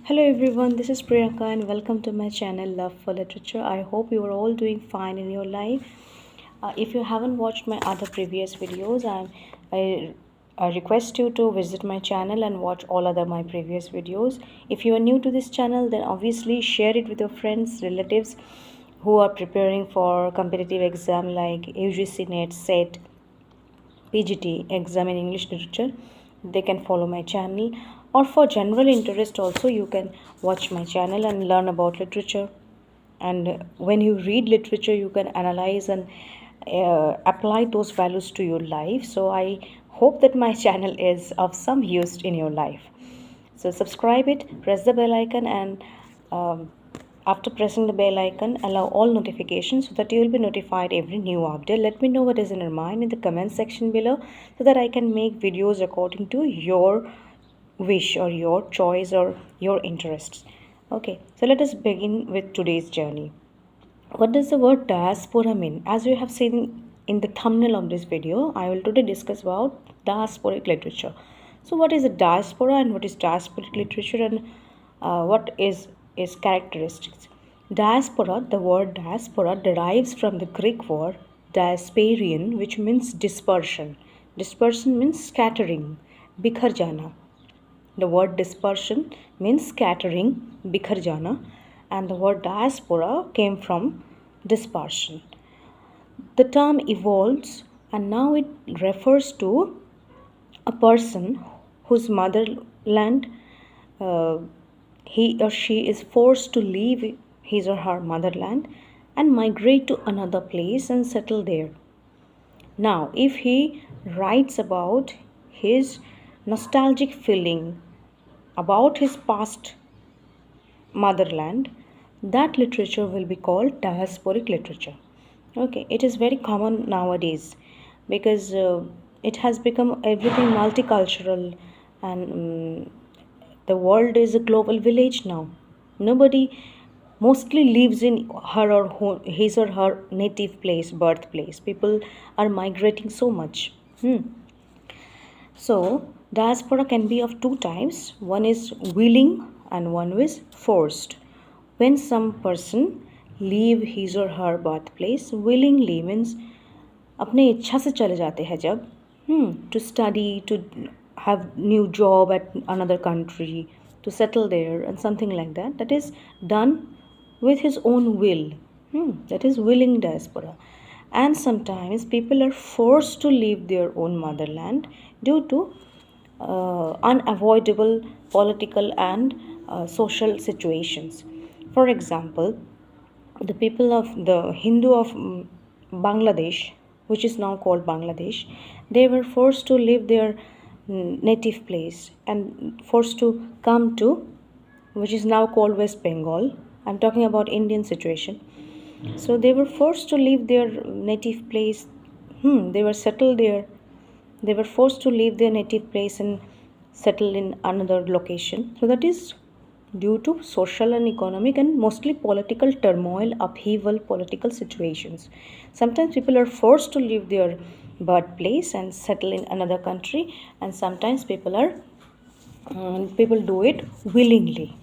Hello everyone, this is Priyanka and welcome to my channel Love for Literature. I hope you are all doing fine in your life. If you haven't watched my other previous videos, I request you to visit my channel and watch all other my previous videos. If you are new to this channel, then obviously share it with your friends, relatives who are preparing for competitive exam like UGC NET, SET, PGT exam in English literature. They can follow my channel, or for general interest also you can watch my channel and learn about literature. And when you read literature, you can analyze and apply those values to your life. So I hope that my channel is of some use in your life. So subscribe it, press the bell icon, and um, after pressing the bell icon, allow all notifications so that you will be notified every new update. Let me know what is in your mind in the comment section below so that I can make videos according to your wish or your choice or your interests. Okay, so let us begin with today's journey. What does the word diaspora mean? As you have seen in the thumbnail of this video, I will today discuss about diasporic literature. So what is a diaspora and what is diasporic literature, and what is its characteristics? Diaspora, the word diaspora derives from the Greek word diasperian, which means dispersion. Dispersion means scattering, bikhar jana. The word dispersion means scattering, bikhar jana, and the word diaspora came from dispersion. The term evolves and now it refers to a person whose motherland uh, he or she is forced to leave his or her motherland and migrate to another place and settle there. Now, if he writes about his nostalgic feeling about his past motherland, that literature will be called diasporic literature. Okay, it is very common nowadays because it has become everything multicultural, and the world is a global village now. Nobody mostly lives in her or his or her native place, birthplace. People are migrating so much. So, diaspora can be of two types. One is willing and one is forced. When some person leave his or her birthplace willingly means अपने इच्छा से चले जाते हैं जब to study, to have new job at another country, to settle there and something like that. That is done with his own will. That is willing diaspora. And sometimes people are forced to leave their own motherland due to unavoidable political and social situations. For example, the people of the Hindu of Bangladesh, which is now called Bangladesh, they were forced to leave their native place and forced to come to, which is now called West Bengal. I'm talking about Indian situation. So they were forced to leave their native place. They were settled there. They were forced to leave their native place and settle in another location. So that is due to social and economic and mostly political turmoil, upheaval, political situations. Sometimes people are forced to leave their birthplace and settle in another country, and sometimes people do it willingly.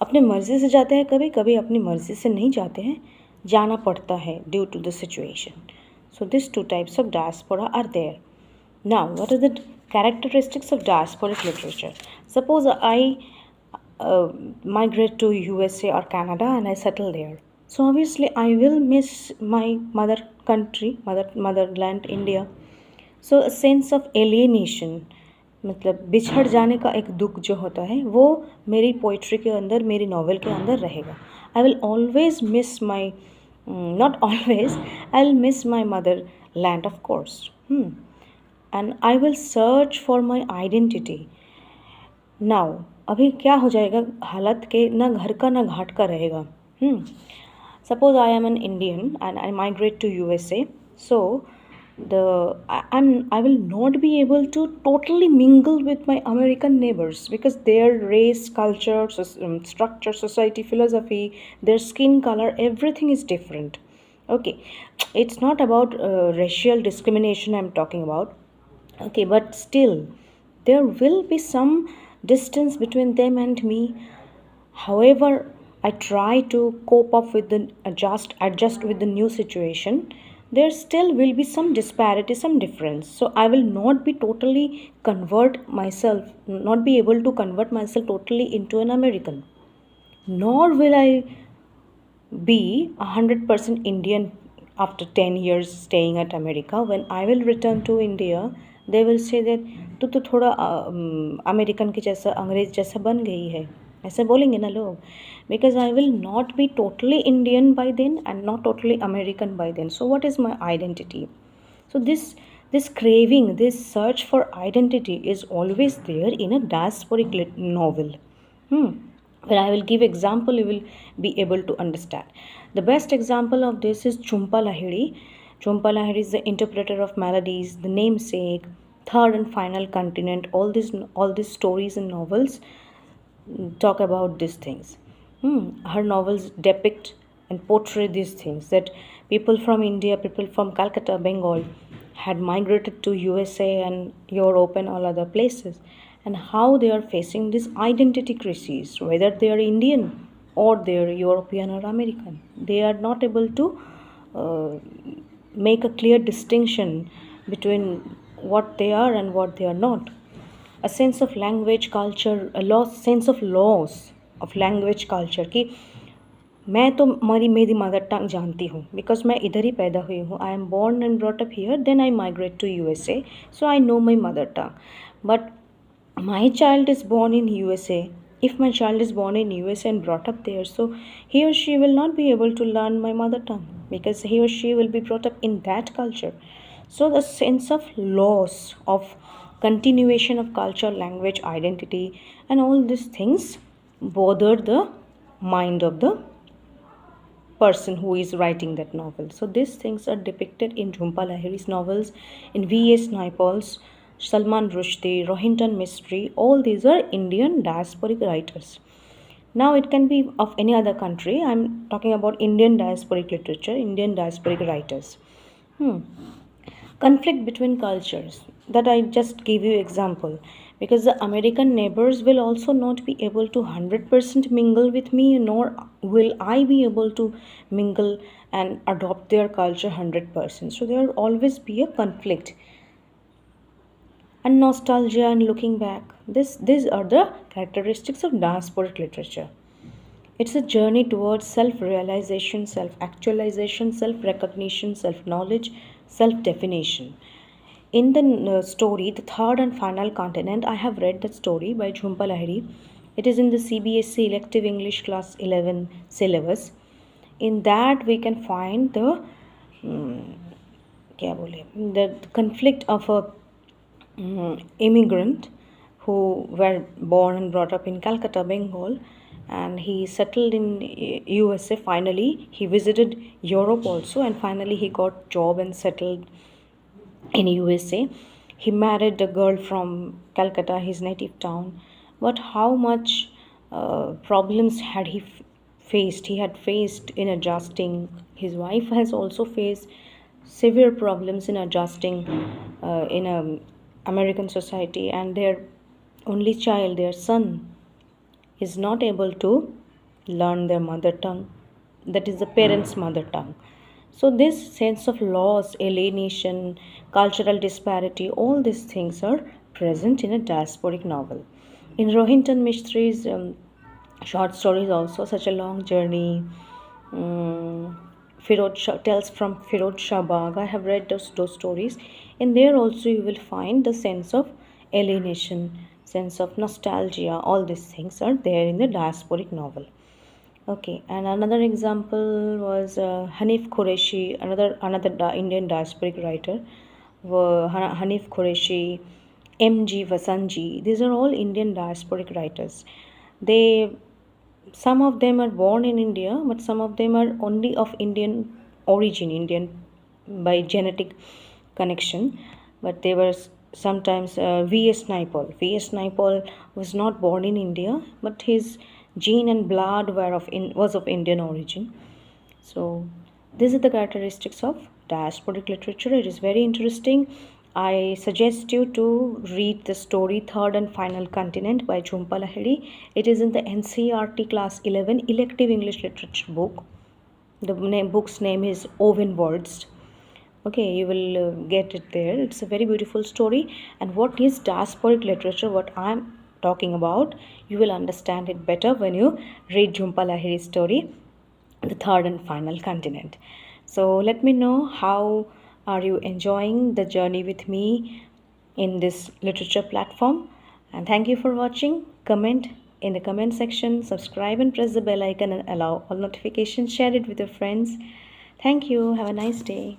अपने मर्जी से जाते हैं, कभी कभी अपनी मर्जी से नहीं जाते हैं, जाना पड़ता है due to the situation. So these two types of diaspora are there. Now, what are the characteristics of diasporic literature? Suppose I migrate to USA or Canada and I settle there. So obviously I will miss my mother country, motherland, India. So a sense of alienation, मतलब बिछड़ जाने का एक दुख जो होता है वो मेरी पोइट्री के अंदर, मेरी नॉवेल के अंदर रहेगा. I will always miss my, not always, I will miss my mother land of course, and I will search for my identity. Now अभी क्या हो जाएगा हालत के, ना घर का ना घाट का रहेगा. Suppose I am an Indian and I migrate to USA. So I will not be able to totally mingle with my American neighbors because their race, culture, structure, society, philosophy, their skin color, everything is different. Okay, it's not about racial discrimination I'm talking about. Okay, but still there will be some distance between them and me. However, I try to cope up with the adjust with the new situation. There still will be some disparity, some difference. So I will not be totally convert myself, not be able to convert myself totally into an American, nor will I be 100% Indian after 10 years staying at America. When I will return to India, they will say that तू तो थोड़ा American के जैसा अंग्रेज जैसा बन गई है, ऐसे बोलेंगे ना लोग, because I will not be totally Indian by then and not totally American by then. So what is my identity? So this craving, this search for identity is always there in a diasporic novel. When I will give example, you will be able to understand. The best example of this is Chumpa Lahiri. Chumpa Lahiri is the interpreter of melodies, the namesake, third and final continent. All these stories and novels talk about these things. Her novels depict and portray these things, that people from India, people from Calcutta, Bengal, had migrated to USA and Europe and all other places, and how they are facing this identity crisis, whether they are Indian or they are European or American. They are not able to uh, make a clear distinction between what they are and what they are not. A sense of language culture, a loss sense of loss of language culture, कि मैं तो मेरी mother tongue जानती हूँ because मैं इधर ही पैदा हुई हूँ, I am born and brought up here, then I migrate to USA, so I know my mother tongue. But my child is born in USA. If my child is born in USA and brought up there, so he or she will not be able to learn my mother tongue because he or she will be brought up in that culture. So the sense of loss of continuation of culture, language, identity, and all these things bother the mind of the person who is writing that novel. So these things are depicted in Jhumpa Lahiri's novels, in V.S. Naipaul's, Salman Rushdie, Rohinton Mistry. All these are Indian diasporic writers. Now it can be of any other country. I'm talking about Indian diasporic literature, Indian diasporic writers. Conflict between cultures, that I just gave you example, because the American neighbors will also not be able to 100% mingle with me, nor will I be able to mingle and adopt their culture 100%. So there will always be a conflict and nostalgia and looking back. These are the characteristics of diasporic literature. It's a journey towards self realization, self actualization, self recognition, self knowledge, self definition. In the story, The Third and Final Continent, I have read that story by Jhumpa Lahiri. It is in the CBSE Elective English Class 11 syllabus. In that, we can find the the conflict of a immigrant who were born and brought up in Calcutta, Bengal, and he settled in USA. Finally, he visited Europe also, and finally he got job and settled in USA. He married a girl from Calcutta, his native town. But how much problems had he faced? He had faced in adjusting. His wife has also faced severe problems in adjusting in a American society, and their only child, their son, is not able to learn their mother tongue, that is the parents' mother tongue. So this sense of loss, alienation, cultural disparity, all these things are present in a diasporic novel. In Rohinton Mistry's short stories also, Such a Long Journey, Tales from Firod Shah Bagh, I have read those stories. In there also you will find the sense of alienation, sense of nostalgia, all these things are there in the diasporic novel. Okay, and another example was Hanif Qureshi, another Indian diasporic writer. Hanif Qureshi, M.G. Vasanji. These are all Indian diasporic writers. Some of them are born in India, but some of them are only of Indian origin, Indian by genetic connection. But they were sometimes V.S. Naipaul. V.S. Naipaul was not born in India, but his gene and blood was of Indian origin. So these are the characteristics of diasporic literature. It is very interesting. I suggest you to read the story Third and Final Continent by Jhumpa Lahiri. It is in the NCERT Class 11 Elective English Literature book. The book's name is Owen Words. Okay, you will get it there. It's a very beautiful story. And what is diasporic literature, what I'm talking about, you will understand it better when you read Jhumpa Lahiri's story, The Third and Final Continent. So let me know how are you enjoying the journey with me in this literature platform. And thank you for watching. Comment in the comment section, subscribe and press the bell icon and allow all notifications. Share it with your friends. Thank you. Have a nice day.